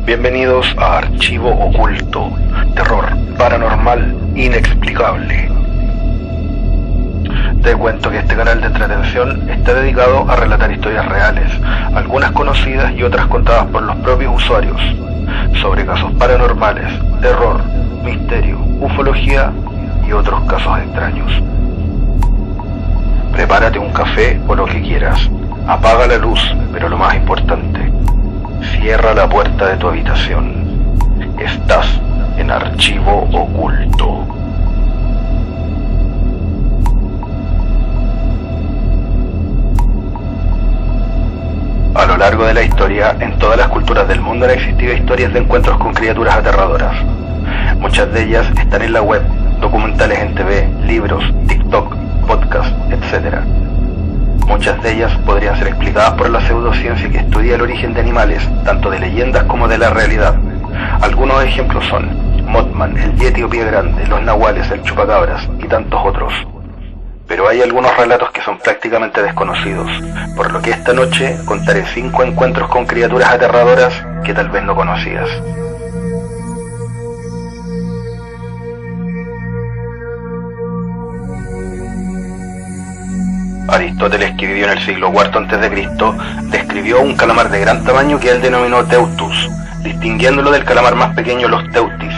Bienvenidos a Archivo Oculto, terror paranormal inexplicable. Te cuento que este canal de entretención está dedicado a relatar historias reales, algunas conocidas y otras contadas por los propios usuarios, sobre casos paranormales, terror, misterio, ufología y otros casos extraños. Prepárate un café o lo que quieras, apaga la luz, pero lo más importante, cierra la puerta de tu habitación. Estás en Archivo Oculto. A lo largo de la historia, en todas las culturas del mundo han existido historias de encuentros con criaturas aterradoras. Muchas de ellas están en la web, documentales en TV, libros, TikTok, podcast, etc. Muchas de ellas podrían ser explicadas por la pseudociencia que estudia el origen de animales, tanto de leyendas como de la realidad. Algunos ejemplos son Mothman, el Yeti o Pie Grande, los Nahuales, el Chupacabras y tantos otros. Pero hay algunos relatos que son prácticamente desconocidos, por lo que esta noche contaré 5 encuentros con criaturas aterradoras que tal vez no conocías. Aristóteles, que vivió en el siglo IV a.C., describió un calamar de gran tamaño que él denominó Teutus, distinguiéndolo del calamar más pequeño, los Teutis.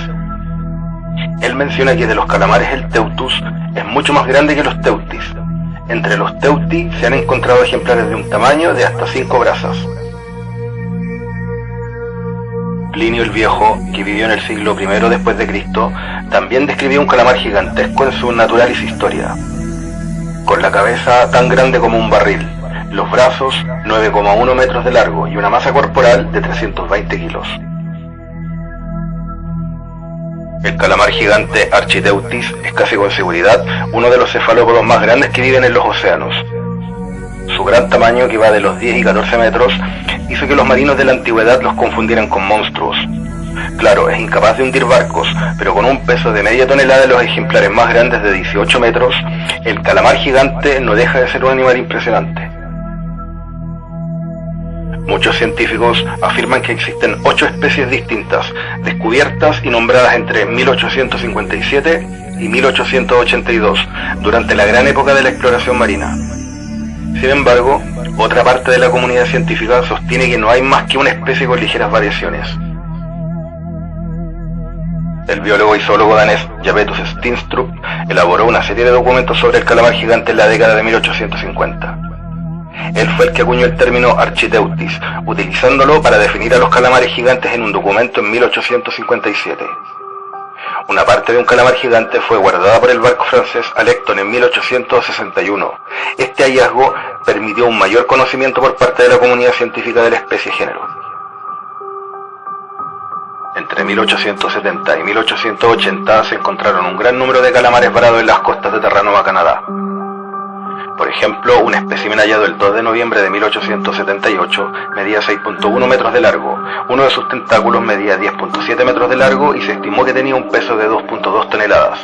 Él menciona que de los calamares el Teutus es mucho más grande que los Teutis. Entre los Teuti se han encontrado ejemplares de un tamaño de hasta 5 brazas. Plinio el Viejo, que vivió en el siglo I después de Cristo, también describió un calamar gigantesco en su Naturalis Historia, con la cabeza tan grande como un barril, los brazos 9,1 metros de largo y una masa corporal de 320 kilos. El calamar gigante Architeutis es casi con seguridad uno de los cefalópodos más grandes que viven en los océanos. Su gran tamaño, que va de los 10 y 14 metros, hizo que los marinos de la antigüedad los confundieran con monstruos. Claro, es incapaz de hundir barcos, pero con un peso de media tonelada de los ejemplares más grandes de 18 metros, el calamar gigante no deja de ser un animal impresionante. Muchos científicos afirman que existen 8 especies distintas, descubiertas y nombradas entre 1857 y 1882, durante la gran época de la exploración marina. Sin embargo, otra parte de la comunidad científica sostiene que no hay más que una especie con ligeras variaciones. El biólogo y zoólogo danés Japetus Steenstrup elaboró una serie de documentos sobre el calamar gigante en la década de 1850. Él fue el que acuñó el término Architeutis, utilizándolo para definir a los calamares gigantes en un documento en 1857. Una parte de un calamar gigante fue guardada por el barco francés Alecton en 1861. Este hallazgo permitió un mayor conocimiento por parte de la comunidad científica de la especie género. Entre 1870 y 1880 se encontraron un gran número de calamares varados en las costas de Terranova, Canadá. Por ejemplo, un espécimen hallado el 2 de noviembre de 1878 medía 6.1 metros de largo, uno de sus tentáculos medía 10.7 metros de largo y se estimó que tenía un peso de 2.2 toneladas.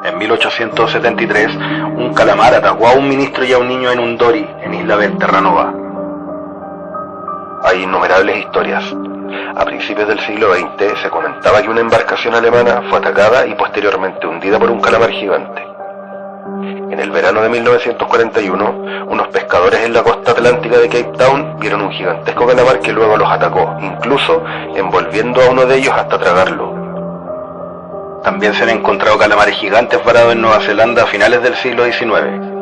En 1873, un calamar atacó a un ministro y a un niño en un dory, en Isla Bell, Terranova. Hay innumerables historias. A principios del siglo XX se comentaba que una embarcación alemana fue atacada y posteriormente hundida por un calamar gigante. En el verano de 1941, unos pescadores en la costa atlántica de Cape Town vieron un gigantesco calamar que luego los atacó, incluso envolviendo a uno de ellos hasta tragarlo. También se han encontrado calamares gigantes varados en Nueva Zelanda a finales del siglo XIX.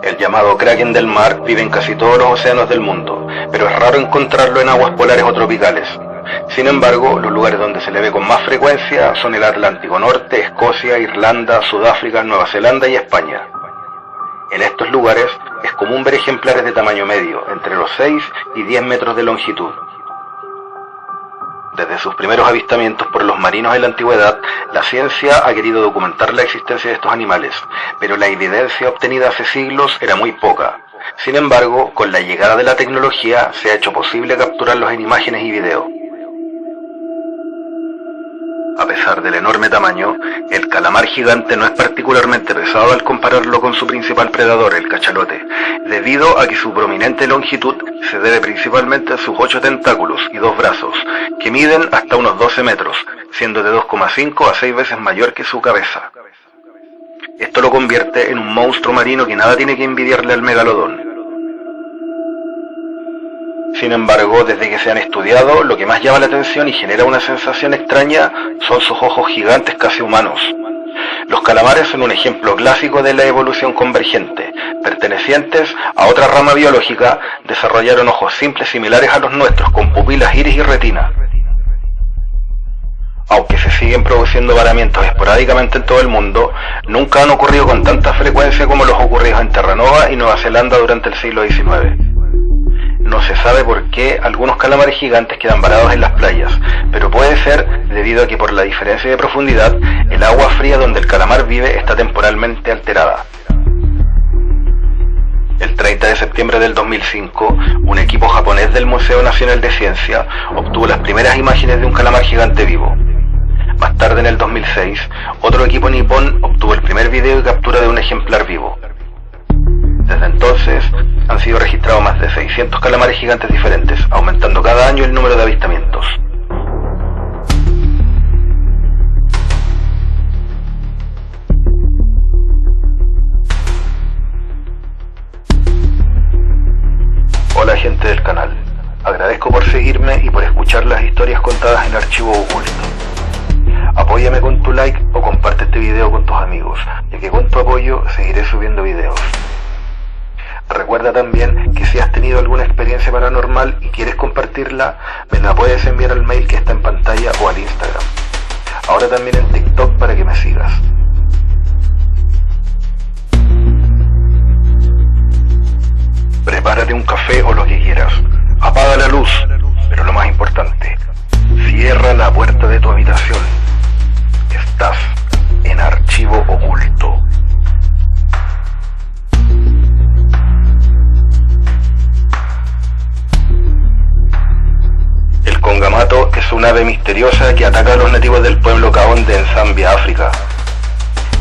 El llamado kraken del mar vive en casi todos los océanos del mundo, pero es raro encontrarlo en aguas polares o tropicales. Sin embargo, los lugares donde se le ve con más frecuencia son el Atlántico Norte, Escocia, Irlanda, Sudáfrica, Nueva Zelanda y España. En estos lugares es común ver ejemplares de tamaño medio, entre los 6 y 10 metros de longitud. Desde sus primeros avistamientos por los marinos en la antigüedad, la ciencia ha querido documentar la existencia de estos animales, pero la evidencia obtenida hace siglos era muy poca. Sin embargo, con la llegada de la tecnología se ha hecho posible capturarlos en imágenes y video. A pesar pesar del enorme tamaño, el calamar gigante no es particularmente pesado al compararlo con su principal predador, el cachalote, debido a que su prominente longitud se debe principalmente a sus 8 tentáculos y 2 brazos, que miden hasta unos 12 metros, siendo de 2,5 a 6 veces mayor que su cabeza. Esto lo convierte en un monstruo marino que nada tiene que envidiarle al megalodón. Sin embargo, desde que se han estudiado, lo que más llama la atención y genera una sensación extraña son sus ojos gigantes casi humanos. Los calamares son un ejemplo clásico de la evolución convergente. Pertenecientes a otra rama biológica, desarrollaron ojos simples similares a los nuestros, con pupilas, iris y retina. Aunque se siguen produciendo varamientos esporádicamente en todo el mundo, nunca han ocurrido con tanta frecuencia como los ocurridos en Terranova y Nueva Zelanda durante el siglo XIX. No se sabe por qué algunos calamares gigantes quedan varados en las playas, pero puede ser debido a que por la diferencia de profundidad, el agua fría donde el calamar vive está temporalmente alterada. El 30 de septiembre del 2005, un equipo japonés del Museo Nacional de Ciencia obtuvo las primeras imágenes de un calamar gigante vivo. Más tarde, en el 2006, otro equipo nipón obtuvo el primer video y captura de un ejemplar vivo. Desde entonces, han sido registrados más de 600 calamares gigantes diferentes, aumentando cada año el número de avistamientos. Hola gente del canal, agradezco por seguirme y por escuchar las historias contadas en Archivo Oculto. Apóyame con tu like o comparte este video con tus amigos, ya que con tu apoyo seguiré subiendo videos. Recuerda también que si has tenido alguna experiencia paranormal y quieres compartirla, me la puedes enviar al mail que está en pantalla o al Instagram. Ahora también en TikTok para que me sigas. Prepárate un café o lo que quieras. Apaga la luz, pero lo más importante, cierra la puerta de tu habitación. Estás en Archivo Oculto. El congamato es una ave misteriosa que ataca a los nativos del pueblo Kaonde en Zambia, África.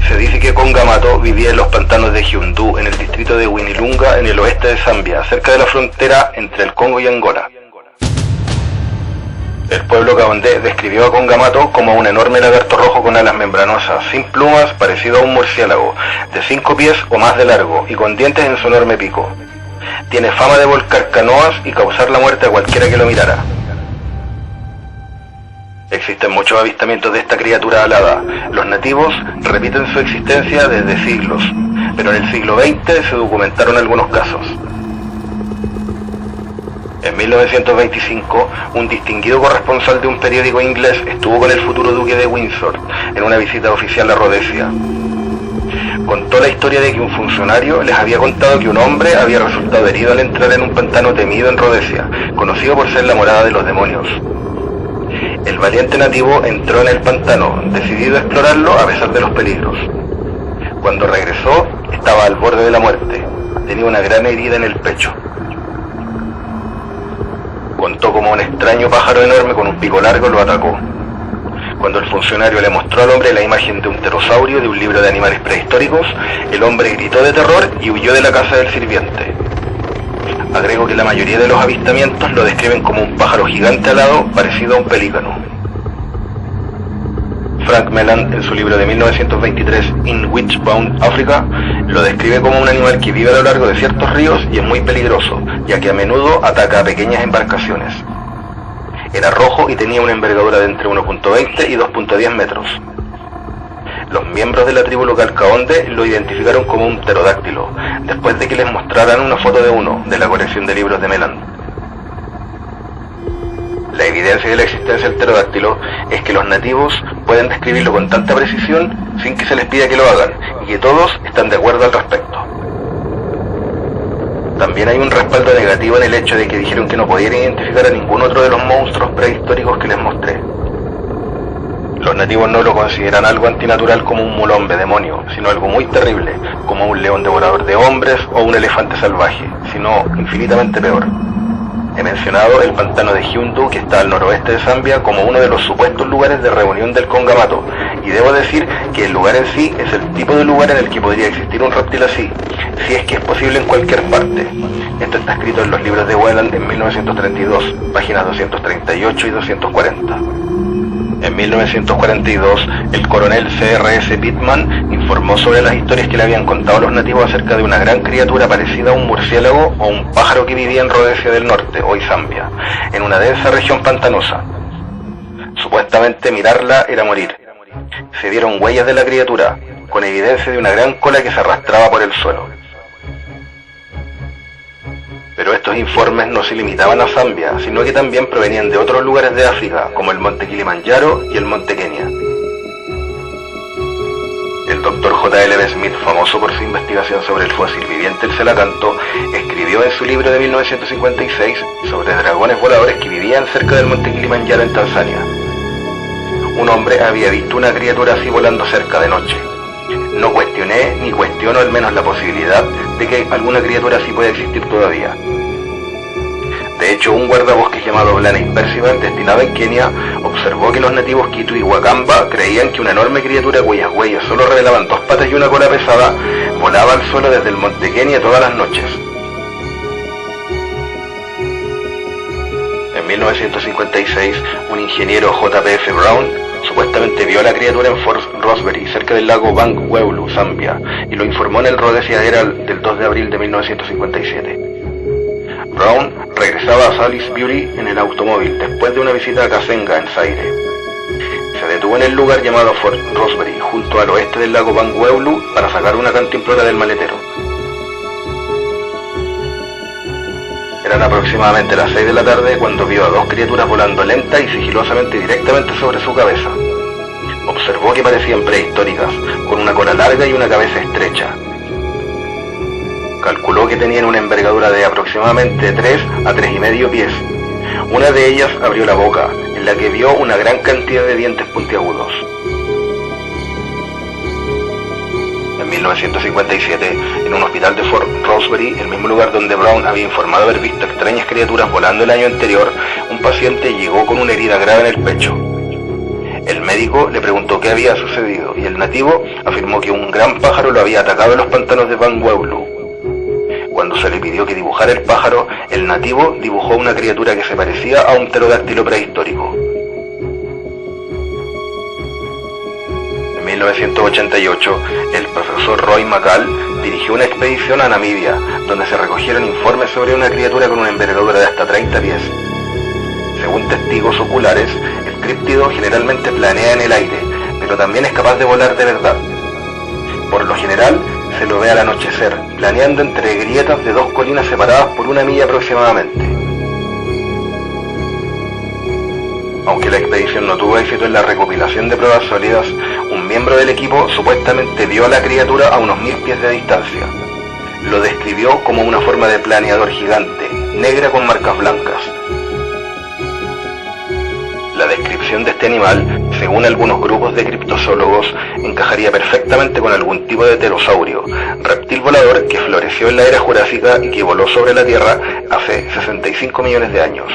Se dice que Congamato vivía en los pantanos de Hyundú, en el distrito de Winilunga, en el oeste de Zambia, cerca de la frontera entre el Congo y Angola. El pueblo Kaonde describió a Congamato como un enorme lagarto rojo con alas membranosas, sin plumas, parecido a un murciélago, de 5 pies o más de largo y con dientes en su enorme pico. Tiene fama de volcar canoas y causar la muerte a cualquiera que lo mirara. Existen muchos avistamientos de esta criatura alada. Los nativos repiten su existencia desde siglos, pero en el siglo XX se documentaron algunos casos. En 1925, un distinguido corresponsal de un periódico inglés estuvo con el futuro duque de Windsor en una visita oficial a Rhodesia. Contó la historia de que un funcionario les había contado que un hombre había resultado herido al entrar en un pantano temido en Rhodesia, conocido por ser la morada de los demonios. El valiente nativo entró en el pantano, decidido a explorarlo a pesar de los peligros. Cuando regresó, estaba al borde de la muerte. Tenía una gran herida en el pecho. Contó cómo un extraño pájaro enorme con un pico largo lo atacó. Cuando el funcionario le mostró al hombre la imagen de un pterosaurio de un libro de animales prehistóricos, el hombre gritó de terror y huyó de la casa del sirviente. Agregó que la mayoría de los avistamientos lo describen como un pájaro gigante alado parecido a un pelícano. Frank Melland, en su libro de 1923, In Witchbound Africa, lo describe como un animal que vive a lo largo de ciertos ríos y es muy peligroso, ya que a menudo ataca a pequeñas embarcaciones. Era rojo y tenía una envergadura de entre 1.20 y 2.10 metros. Los miembros de la tribu local Kaonde lo identificaron como un pterodáctilo, después de que les mostraran una foto de uno, de la colección de libros de Melland. La evidencia de la existencia del pterodáctilo es que los nativos pueden describirlo con tanta precisión sin que se les pida que lo hagan, y que todos están de acuerdo al respecto. También hay un respaldo negativo en el hecho de que dijeron que no podían identificar a ningún otro de los monstruos prehistóricos que les mostré. Los nativos no lo consideran algo antinatural como un mulombe demonio, sino algo muy terrible, como un león devorador de hombres o un elefante salvaje, sino infinitamente peor. He mencionado el pantano de Hyundu, que está al noroeste de Zambia, como uno de los supuestos lugares de reunión del Congamato, y debo decir que el lugar en sí es el tipo de lugar en el que podría existir un reptil así, si es que es posible en cualquier parte. Esto está escrito en los libros de Wieland en 1932, páginas 238 y 240. En 1942, el coronel C.R.S. Pittman informó sobre las historias que le habían contado los nativos acerca de una gran criatura parecida a un murciélago o un pájaro que vivía en Rodesia del Norte, hoy Zambia, en una densa región pantanosa. Supuestamente mirarla era morir. Se dieron huellas de la criatura, con evidencia de una gran cola que se arrastraba por el suelo. Pero estos informes no se limitaban a Zambia, sino que también provenían de otros lugares de África, como el monte Kilimanjaro y el monte Kenia. El Dr. J.L.B. Smith, famoso por su investigación sobre el fósil viviente el celacanto, escribió en su libro de 1956 sobre dragones voladores que vivían cerca del monte Kilimanjaro en Tanzania. Un hombre había visto una criatura así volando cerca de noche. No cuestioné ni cuestiono al menos la posibilidad de que alguna criatura así pueda existir todavía. De hecho, un guardabosques llamado Blaney Percival, destinado en Kenia, observó que los nativos Kitu y Wakamba creían que una enorme criatura cuyas huellas solo revelaban 2 patas y una cola pesada volaba al suelo desde el monte Kenia todas las noches. En 1956, un ingeniero J.P.F. Brown supuestamente vio a la criatura en Fort Rosebery, cerca del lago Bangweulu, Zambia, y lo informó en el Rhodesia Herald del 2 de abril de 1957. Brown regresaba a Salisbury Beauty en el automóvil después de una visita a Kasenga, en Zaire. Se detuvo en el lugar llamado Fort Rosebery, junto al oeste del lago Bangweulu, para sacar una cantimplora del maletero. Eran aproximadamente las 6 de la tarde cuando vio a 2 criaturas volando lenta y sigilosamente directamente sobre su cabeza. Observó que parecían prehistóricas, con una cola larga y una cabeza estrecha. Calculó que tenían una envergadura de aproximadamente 3 a 3,5 pies. Una de ellas abrió la boca, en la que vio una gran cantidad de dientes puntiagudos. En 1957, en un hospital de Fort Rosebery, el mismo lugar donde Brown había informado haber visto extrañas criaturas volando el año anterior, un paciente llegó con una herida grave en el pecho. El médico le preguntó qué había sucedido y el nativo afirmó que un gran pájaro lo había atacado en los pantanos de Bangweulu. Cuando se le pidió que dibujara el pájaro, el nativo dibujó una criatura que se parecía a un pterodáctilo prehistórico. En 1988, el profesor Roy McCall dirigió una expedición a Namibia, donde se recogieron informes sobre una criatura con una envergadura de hasta 30 pies. Según testigos oculares, el críptido generalmente planea en el aire, pero también es capaz de volar de verdad. Por lo general, se lo ve al anochecer, planeando entre grietas de 2 colinas separadas por 1 milla aproximadamente. Aunque la expedición no tuvo éxito en la recopilación de pruebas sólidas, un miembro del equipo supuestamente vio a la criatura a unos 1000 pies de distancia. Lo describió como una forma de planeador gigante, negra con marcas blancas. La descripción de este animal, según algunos grupos de criptozoólogos, encajaría perfectamente con algún tipo de pterosaurio, reptil volador que floreció en la era jurásica y que voló sobre la Tierra hace 65 millones de años.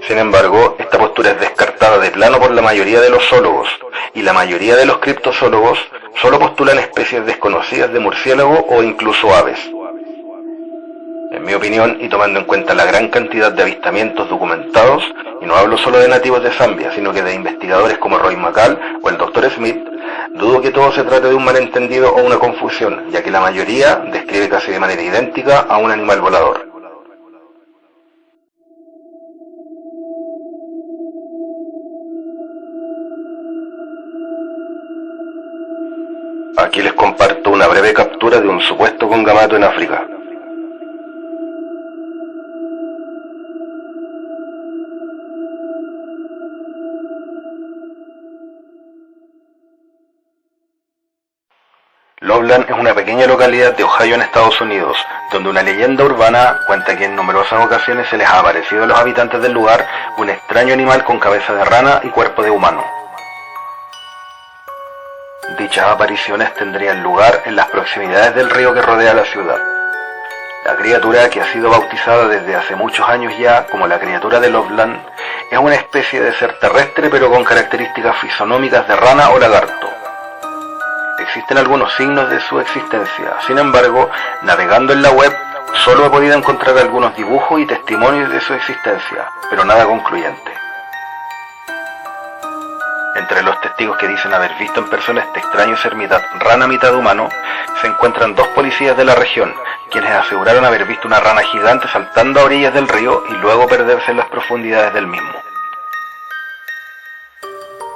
Sin embargo, esta postura es descartada de plano por la mayoría de los zoólogos, y la mayoría de los criptozoólogos solo postulan especies desconocidas de murciélago o incluso aves. En mi opinión, y tomando en cuenta la gran cantidad de avistamientos documentados, y no hablo solo de nativos de Zambia, sino que de investigadores como Roy McCall o el Dr. Smith, dudo que todo se trate de un malentendido o una confusión, ya que la mayoría describe casi de manera idéntica a un animal volador. Aquí les comparto una breve captura de un supuesto congamato en África. Loveland es una pequeña localidad de Ohio en Estados Unidos, donde una leyenda urbana cuenta que en numerosas ocasiones se les ha aparecido a los habitantes del lugar un extraño animal con cabeza de rana y cuerpo de humano. Dichas apariciones tendrían lugar en las proximidades del río que rodea la ciudad. La criatura, que ha sido bautizada desde hace muchos años ya como la criatura de Loveland, es una especie de ser terrestre pero con características fisonómicas de rana o lagarto. Existen algunos signos de su existencia, sin embargo, navegando en la web, solo he podido encontrar algunos dibujos y testimonios de su existencia, pero nada concluyente. Entre los testigos que dicen haber visto en persona este extraño ser mitad rana, mitad humano, se encuentran 2 policías de la región, quienes aseguraron haber visto una rana gigante saltando a orillas del río y luego perderse en las profundidades del mismo.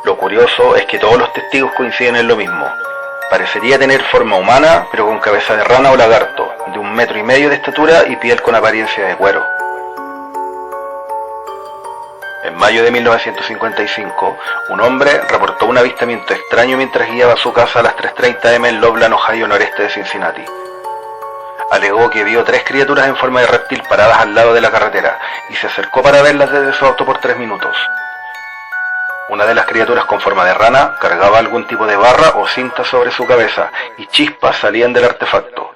Lo curioso es que todos los testigos coinciden en lo mismo. Parecería tener forma humana, pero con cabeza de rana o lagarto, de 1,5 metros de estatura y piel con apariencia de cuero. En mayo de 1955, un hombre reportó un avistamiento extraño mientras guiaba a su casa a las 3:30 am en Loveland, Ohio, noreste de Cincinnati. Alegó que vio 3 criaturas en forma de reptil paradas al lado de la carretera y se acercó para verlas desde su auto por 3 minutos. Una de las criaturas con forma de rana cargaba algún tipo de barra o cinta sobre su cabeza y chispas salían del artefacto.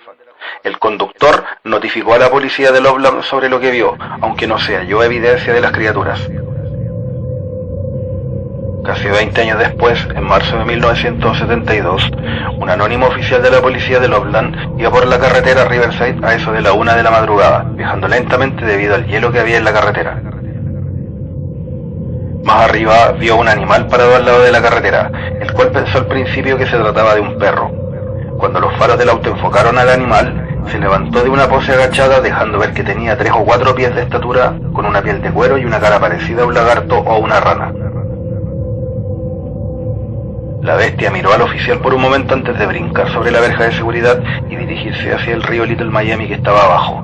El conductor notificó a la policía de Loveland sobre lo que vio, aunque no se halló evidencia de las criaturas. Casi 20 años después, en marzo de 1972, un anónimo oficial de la policía de Loveland iba por la carretera Riverside a eso de la 1 de la madrugada, viajando lentamente debido al hielo que había en la carretera. Más arriba vio un animal parado al lado de la carretera, el cual pensó al principio que se trataba de un perro. Cuando los faros del auto enfocaron al animal, se levantó de una pose agachada, dejando ver que tenía 3 o 4 pies de estatura, con una piel de cuero y una cara parecida a un lagarto o una rana. La bestia miró al oficial por un momento antes de brincar sobre la verja de seguridad y dirigirse hacia el río Little Miami que estaba abajo.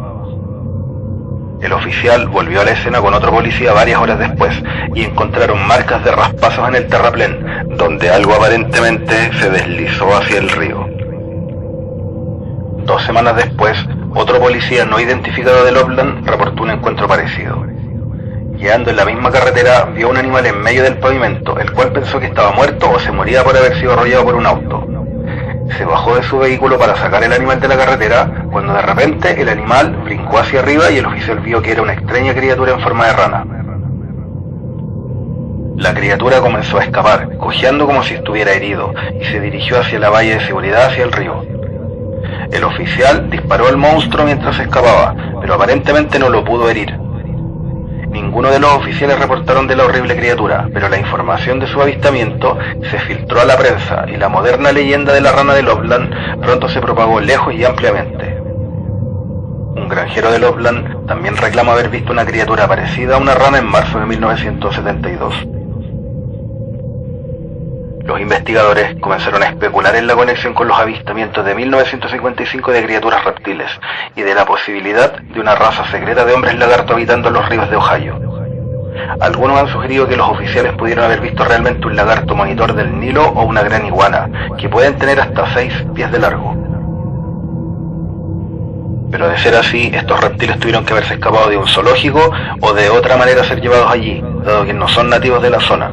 El oficial volvió a la escena con otro policía varias horas después y encontraron marcas de raspazos en el terraplén, donde algo aparentemente se deslizó hacia el río. 2 semanas después, otro policía no identificado de Loveland reportó un encuentro parecido. Guiando en la misma carretera, vio un animal en medio del pavimento, el cual pensó que estaba muerto o se moría por haber sido arrollado por un auto. Se bajó de su vehículo para sacar el animal de la carretera, cuando de repente el animal brincó hacia arriba y el oficial vio que era una extraña criatura en forma de rana. La criatura comenzó a escapar, cojeando como si estuviera herido, y se dirigió hacia la valla de seguridad hacia el río. El oficial disparó al monstruo mientras escapaba, pero aparentemente no lo pudo herir. Ninguno de los oficiales reportaron de la horrible criatura, pero la información de su avistamiento se filtró a la prensa y la moderna leyenda de la rana de Loveland pronto se propagó lejos y ampliamente. Un granjero de Loveland también reclama haber visto una criatura parecida a una rana en marzo de 1972. Los investigadores comenzaron a especular en la conexión con los avistamientos de 1955 de criaturas reptiles y de la posibilidad de una raza secreta de hombres lagarto habitando los ríos de Ohio. Algunos han sugerido que los oficiales pudieron haber visto realmente un lagarto monitor del Nilo o una gran iguana, que pueden tener hasta 6 pies de largo. Pero de ser así, estos reptiles tuvieron que haberse escapado de un zoológico o de otra manera ser llevados allí, dado que no son nativos de la zona.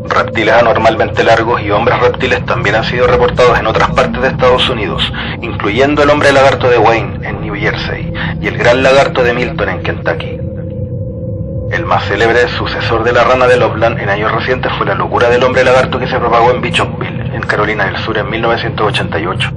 Reptiles anormalmente largos y hombres reptiles también han sido reportados en otras partes de Estados Unidos, incluyendo el hombre lagarto de Wayne en New Jersey y el gran lagarto de Milton en Kentucky. El más célebre sucesor de la rana de Loveland en años recientes fue la locura del hombre lagarto que se propagó en Bishopville, en Carolina del Sur, en 1988.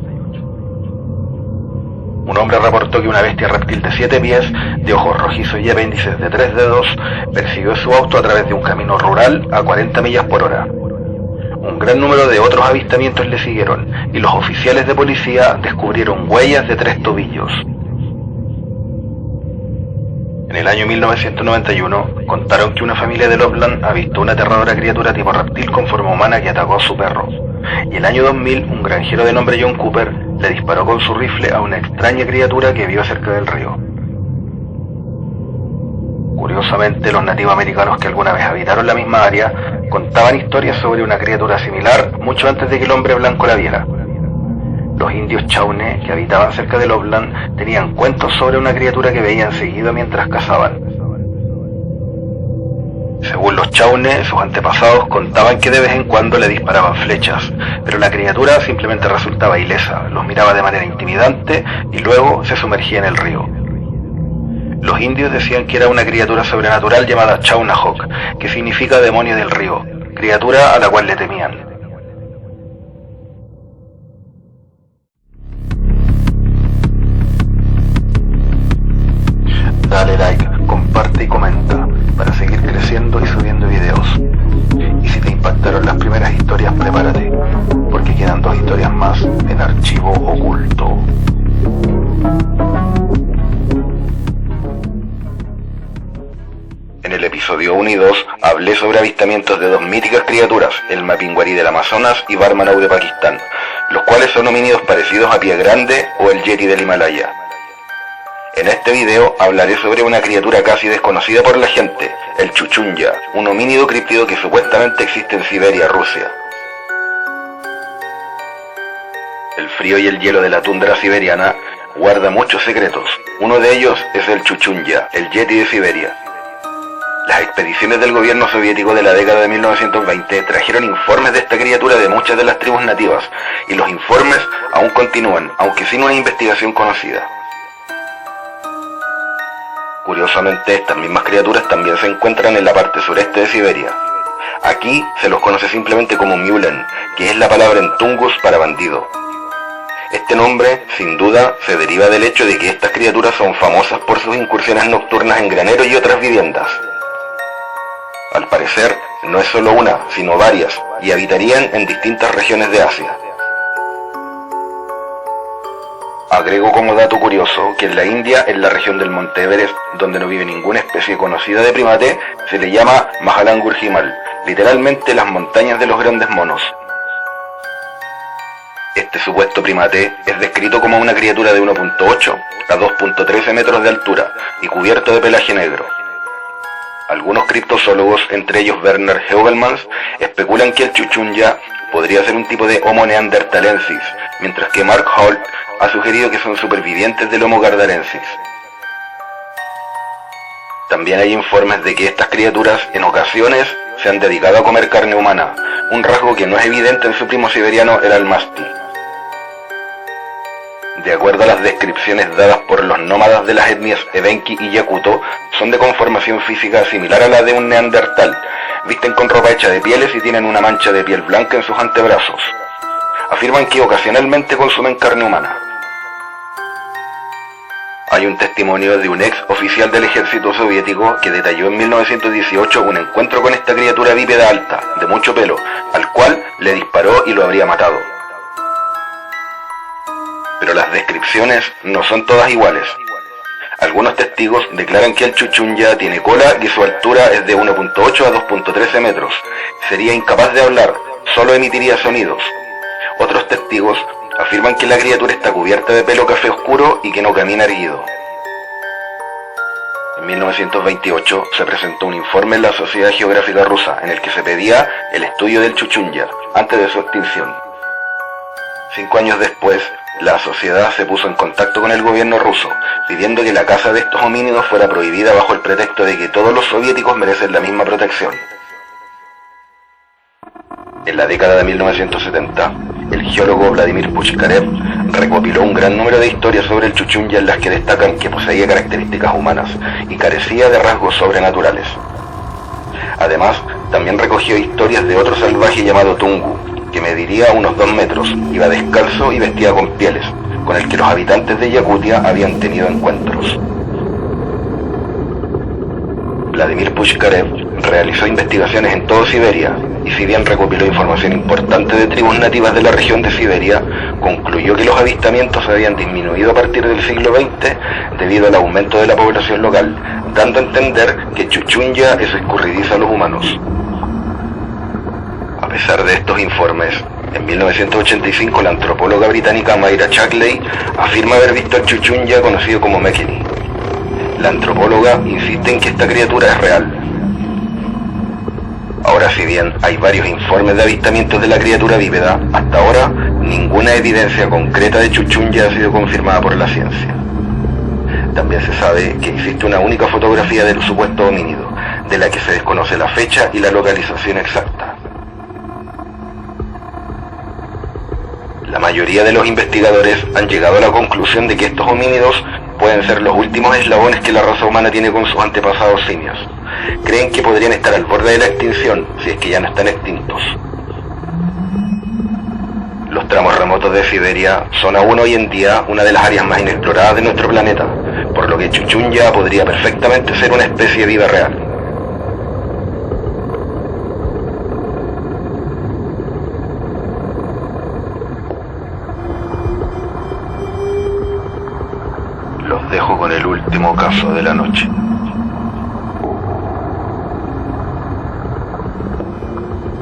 Un hombre reportó que una bestia reptil de 7 pies, de ojos rojizos y apéndices de 3 dedos, persiguió su auto a través de un camino rural a 40 millas por hora. Un gran número de otros avistamientos le siguieron, y los oficiales de policía descubrieron huellas de 3 tobillos. En el año 1991, contaron que una familia de Loveland avistó una aterradora criatura tipo reptil con forma humana que atacó a su perro. Y el año 2000, un granjero de nombre John Cooper le disparó con su rifle a una extraña criatura que vio cerca del río. Curiosamente, los nativos americanos que alguna vez habitaron la misma área contaban historias sobre una criatura similar mucho antes de que el hombre blanco la viera. Los indios Chaune, que habitaban cerca de Loveland, tenían cuentos sobre una criatura que veían seguido mientras cazaban. Según los chaunes, sus antepasados contaban que de vez en cuando le disparaban flechas, pero la criatura simplemente resultaba ilesa, los miraba de manera intimidante y luego se sumergía en el río. Los indios decían que era una criatura sobrenatural llamada Chaunahok, que significa demonio del río, criatura a la cual le temían. Dale like, comparte y comenta para seguir creciendo y subiendo videos. Y si te impactaron las primeras historias, prepárate, porque quedan 2 historias más en Archivo Oculto. En el episodio 1 y 2 hablé sobre avistamientos de 2 míticas criaturas, el mapinguari del Amazonas y Barmanau de Pakistán, los cuales son homínidos parecidos a Pie Grande o el Yeti del Himalaya. En este video hablaré sobre una criatura casi desconocida por la gente, el Chuchunya, un homínido críptido que supuestamente existe en Siberia, Rusia. El frío y el hielo de la tundra siberiana guarda muchos secretos. Uno de ellos es el Chuchunya, el Yeti de Siberia. Las expediciones del gobierno soviético de la década de 1920 trajeron informes de esta criatura de muchas de las tribus nativas, y los informes aún continúan, aunque sin una investigación conocida. Curiosamente, estas mismas criaturas también se encuentran en la parte sureste de Siberia. Aquí se los conoce simplemente como Mulen, que es la palabra en tungus para bandido. Este nombre, sin duda, se deriva del hecho de que estas criaturas son famosas por sus incursiones nocturnas en graneros y otras viviendas. Al parecer, no es solo una, sino varias, y habitarían en distintas regiones de Asia. Agrego como dato curioso que en la India, en la región del Monte Everest, donde no vive ninguna especie conocida de primate, se le llama Mahalangur Himal, literalmente las montañas de los grandes monos. Este supuesto primate es descrito como una criatura de 1.8 a 2.13 metros de altura y cubierto de pelaje negro. Algunos criptozoólogos, entre ellos Werner Heuvelmans, especulan que el Chuchunya podría ser un tipo de Homo neanderthalensis, mientras que Mark Holt ha sugerido que son supervivientes del Homo gardarensis. También hay informes de que estas criaturas en ocasiones se han dedicado a comer carne humana, un rasgo que no es evidente en su primo siberiano, el almasti. De acuerdo a las descripciones dadas por los nómadas de las etnias Evenki y Yakuto, son de conformación física similar a la de un neandertal, visten con ropa hecha de pieles y tienen una mancha de piel blanca en sus antebrazos. Afirman que ocasionalmente consumen carne humana. Hay un testimonio de un ex oficial del ejército soviético que detalló en 1918 un encuentro con esta criatura bípeda alta, de mucho pelo, al cual le disparó y lo habría matado. Pero las descripciones no son todas iguales. Algunos testigos declaran que el Chuchunya tiene cola y su altura es de 1.8 a 2.13 metros. Sería incapaz de hablar, solo emitiría sonidos. Otros testigos afirman que la criatura está cubierta de pelo café oscuro y que no camina erguido. En 1928 se presentó un informe en la Sociedad Geográfica Rusa en el que se pedía el estudio del Chuchunya antes de su extinción. 5 años después, la sociedad se puso en contacto con el gobierno ruso, pidiendo que la caza de estos homínidos fuera prohibida bajo el pretexto de que todos los soviéticos merecen la misma protección. En la década de 1970, el geólogo Vladimir Pushkarev recopiló un gran número de historias sobre el Chuchunya en las que destacan que poseía características humanas y carecía de rasgos sobrenaturales. Además, también recogió historias de otro salvaje llamado Tungu, que mediría unos 2 metros, iba descalzo y vestía con pieles, con el que los habitantes de Yakutia habían tenido encuentros. Vladimir Pushkarev realizó investigaciones en todo Siberia, y si bien recopiló información importante de tribus nativas de la región de Siberia, concluyó que los avistamientos habían disminuido a partir del siglo XX debido al aumento de la población local, dando a entender que Chuchunya es escurridiza a los humanos. A pesar de estos informes, en 1985 la antropóloga británica Myra Shackley afirma haber visto al Chuchunya conocido como Mekini. La antropóloga insiste en que esta criatura es real. Ahora, si bien hay varios informes de avistamientos de la criatura bípeda, hasta ahora ninguna evidencia concreta de Chuchunya ha sido confirmada por la ciencia. También se sabe que existe una única fotografía del supuesto homínido, de la que se desconoce la fecha y la localización exacta. La mayoría de los investigadores han llegado a la conclusión de que estos homínidos pueden ser los últimos eslabones que la raza humana tiene con sus antepasados simios. Creen que podrían estar al borde de la extinción, si es que ya no están extintos. Los tramos remotos de Siberia son aún hoy en día una de las áreas más inexploradas de nuestro planeta, por lo que Chuchunja podría perfectamente ser una especie de vida real. Los dejo con el último caso de la noche.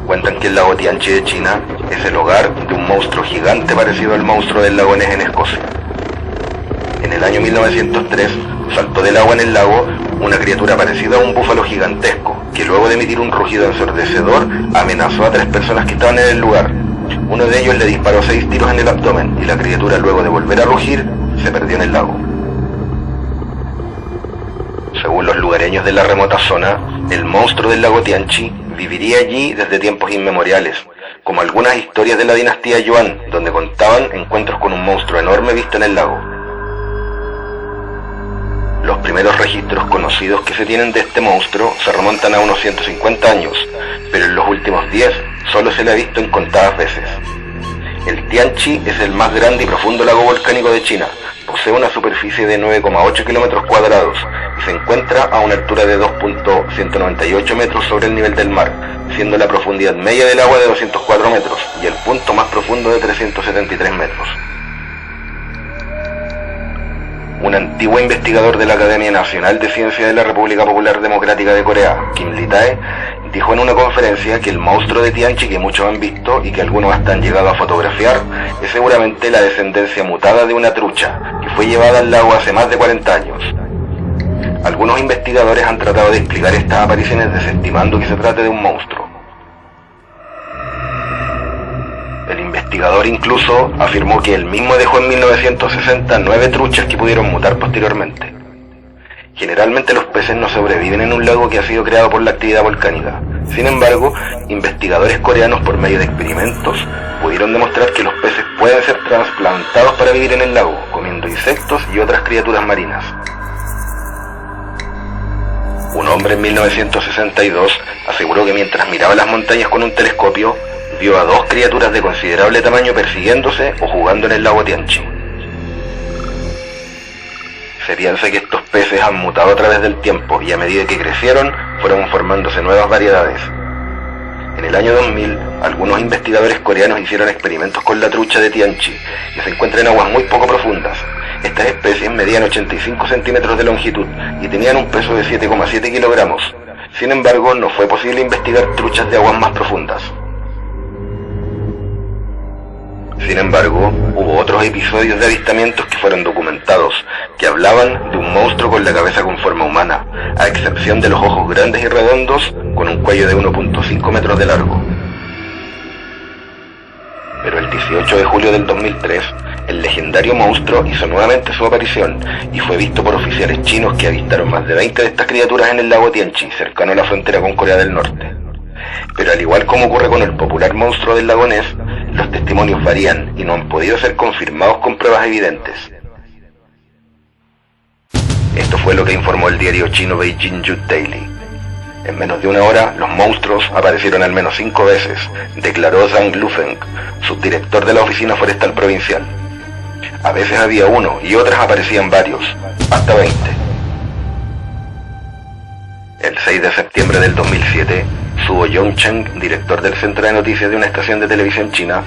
Cuentan que el lago Tianchi de China es el hogar de un monstruo gigante parecido al monstruo del lago Ness en Escocia. En el año 1903 saltó del agua en el lago una criatura parecida a un búfalo gigantesco, que luego de emitir un rugido ensordecedor amenazó a 3 personas que estaban en el lugar. Uno de ellos le disparó 6 tiros en el abdomen y la criatura, luego de volver a rugir, se perdió en el lago. Según los lugareños de la remota zona, el monstruo del lago Tianchi viviría allí desde tiempos inmemoriales, como algunas historias de la dinastía Yuan, donde contaban encuentros con un monstruo enorme visto en el lago. Los primeros registros conocidos que se tienen de este monstruo se remontan a unos 150 años, pero en los últimos 10 solo se le ha visto en contadas veces. El Tianchi es el más grande y profundo lago volcánico de China. Posee una superficie de 9,8 kilómetros cuadrados y se encuentra a una altura de 2.198 metros sobre el nivel del mar, siendo la profundidad media del agua de 204 metros y el punto más profundo de 373 metros. Un antiguo investigador de la Academia Nacional de Ciencias de la República Popular Democrática de Corea, Kim Li-tae, dijo en una conferencia que el monstruo de Tianchi que muchos han visto y que algunos hasta han llegado a fotografiar es seguramente la descendencia mutada de una trucha que fue llevada al lago hace más de 40 años. Algunos investigadores han tratado de explicar estas apariciones desestimando que se trate de un monstruo. El investigador incluso afirmó que él mismo dejó en 1960 9 truchas que pudieron mutar posteriormente. Generalmente los peces no sobreviven en un lago que ha sido creado por la actividad volcánica. Sin embargo, investigadores coreanos por medio de experimentos pudieron demostrar que los peces pueden ser trasplantados para vivir en el lago, comiendo insectos y otras criaturas marinas. Un hombre en 1962 aseguró que mientras miraba las montañas con un telescopio, vio a 2 criaturas de considerable tamaño persiguiéndose o jugando en el lago Tianchi. Se piensa que estos peces han mutado a través del tiempo y a medida que crecieron, fueron formándose nuevas variedades. En el año 2000, algunos investigadores coreanos hicieron experimentos con la trucha de Tianchi, que se encuentra en aguas muy poco profundas. Estas especies medían 85 centímetros de longitud y tenían un peso de 7,7 kilogramos. Sin embargo, no fue posible investigar truchas de aguas más profundas. Sin embargo, hubo otros episodios de avistamientos que fueron documentados, que hablaban de un monstruo con la cabeza con forma humana, a excepción de los ojos grandes y redondos, con un cuello de 1.5 metros de largo. Pero el 18 de julio del 2003, el legendario monstruo hizo nuevamente su aparición, y fue visto por oficiales chinos que avistaron más de 20 de estas criaturas en el lago Tianchi, cercano a la frontera con Corea del Norte. Pero al igual como ocurre con el popular monstruo del lago Ness, los testimonios varían y no han podido ser confirmados con pruebas evidentes. Esto fue lo que informó el diario chino Beijing Youth Daily. En menos de una hora, los monstruos aparecieron al menos 5 veces, declaró Zhang Lufeng, subdirector de la Oficina Forestal Provincial. A veces había uno y otras aparecían varios, hasta 20. El 6 de septiembre del 2007, Suo Yongcheng, director del centro de noticias de una estación de televisión china,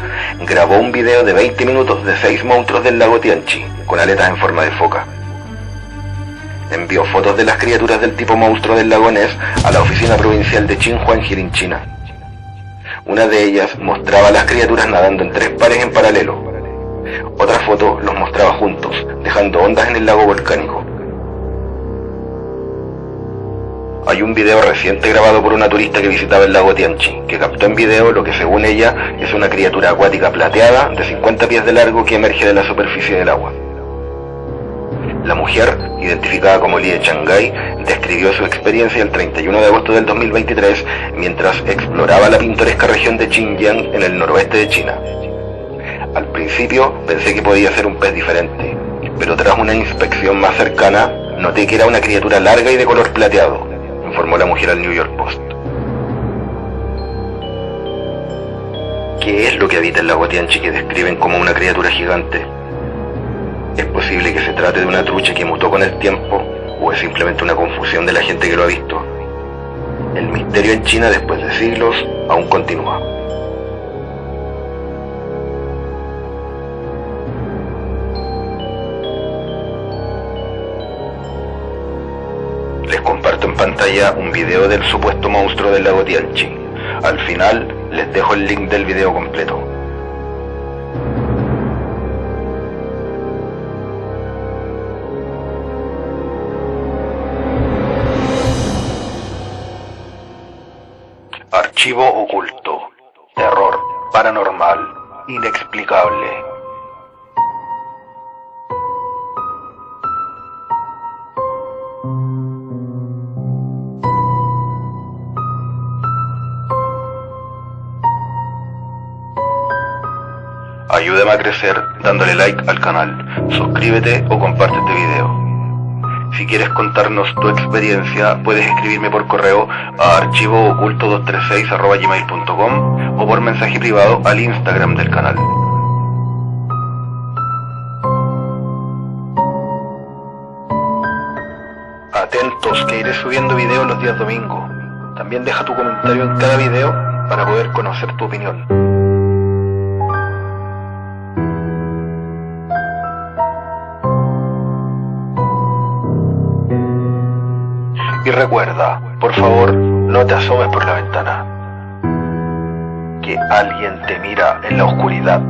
grabó un video de 20 minutos de 6 monstruos del lago Tianchi, con aletas en forma de foca. Envió fotos de las criaturas del tipo monstruo del lago Ness a la oficina provincial de Xinhua en Jilin, China. Una de ellas mostraba a las criaturas nadando en 3 pares en paralelo. Otra foto los mostraba juntos, dejando ondas en el lago volcánico. Hay un video reciente grabado por una turista que visitaba el lago Tianchi, que captó en video lo que según ella es una criatura acuática plateada de 50 pies de largo que emerge de la superficie del agua. La mujer, identificada como Lie Chang'ai, describió su experiencia el 31 de agosto del 2023 mientras exploraba la pintoresca región de Xinjiang en el noroeste de China. Al principio pensé que podía ser un pez diferente, pero tras una inspección más cercana noté que era una criatura larga y de color plateado, informó la mujer al New York Post. ¿Qué es lo que habita el lago Tianchi que describen como una criatura gigante? ¿Es posible que se trate de una trucha que mutó con el tiempo o es simplemente una confusión de la gente que lo ha visto? El misterio en China después de siglos aún continúa. Les comparto en pantalla un video del supuesto monstruo del lago Tianchi. Al final les dejo el link del video completo. Archivo oculto. Terror paranormal inexplicable. Ayúdame a crecer dándole like al canal, suscríbete o comparte este video. Si quieres contarnos tu experiencia, puedes escribirme por correo a archivooculto236@gmail.com o por mensaje privado al Instagram del canal. Atentos que iré subiendo videos los días domingos. También deja tu comentario en cada video para poder conocer tu opinión. Y recuerda, por favor, no te asomes por la ventana. Que alguien te mira en la oscuridad.